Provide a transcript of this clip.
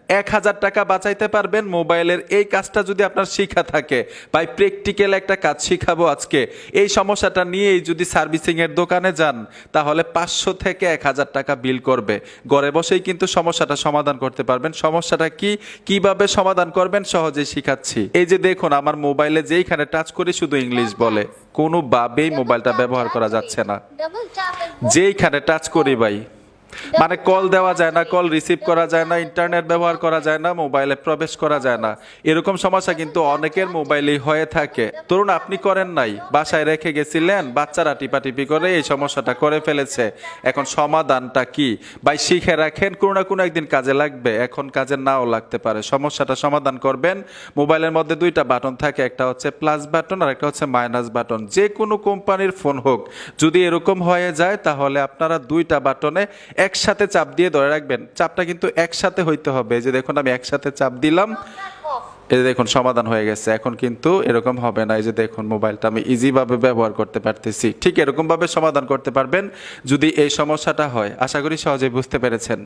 1000 টাকা বাঁচাইতে পারবেন মোবাইলের এই কাজটা যদি আপনার শিখা থাকে। ভাই প্র্যাকটিক্যাল একটা কাজ শিখাবো আজকে। এই সমস্যাটা নিয়েই যদি সার্ভিসিংয়ের দোকানে যান তাহলে 500 থেকে 1000 টাকা বিল করবে। ঘরে বসেই কিন্তু সমস্যাটা সমাধান করতে পারবেন। সমস্যাটা কি, কিভাবে সমাধান করবেন সহজেই শিখাচ্ছি। এই যে দেখুন আমার মোবাইলে যেইখানে টাচ করি শুধু ইংলিশ বলে, কোনোভাবেই মোবাইলটা ব্যবহার করা যাচ্ছে না। যেইখানে টাচ করি ভাই, মানে কল দেওয়া যায় না, কল রিসিভ করা যায় না, ইন্টারনেট ব্যবহার করা যায় না, মোবাইলে প্রবেশ করা যায় না। এরকম সমস্যা কিন্তু অনেকের মোবাইলেই হয়ে থাকে। ধরুন আপনি করেন নাই, বাসায় রেখে গেছিলেন, বাচ্চারা টিপাটিপি করে এই সমস্যাটা করে ফেলেছে। এখন সমাধানটা কি ভাই শিখে রাখেন, কোনো না কোনো একদিন কাজে লাগবে, এখন কাজে নাও লাগতে পারে। সমস্যাটা সমাধান করবেন। মোবাইলের মধ্যে দুইটা বাটন থাকে, একটা হচ্ছে প্লাস বাটন আর একটা হচ্ছে মাইনাস বাটন। যে কোনো কোম্পানির ফোন হোক, যদি এরকম হয়ে যায় তাহলে আপনারা দুইটা বাটনে একসাথে চাপ দিয়ে ধরে রাখবেন। চাপটা কিন্তু একসাথে হইতে হবে। এই যে দেখুন আমি একসাথে চাপ দিলাম, এই যে দেখুন সমাধান হয়ে গেছে। এখন কিন্তু এরকম হবে না। এই যে দেখুন মোবাইলটা আমি ইজি ভাবে ব্যবহার করতে পারতেছি। ঠিক এরকম ভাবে সমাধান করতে পারবেন যদি এই সমস্যাটা হয়। আশা করি সহজেই বুঝতে পেরেছেন।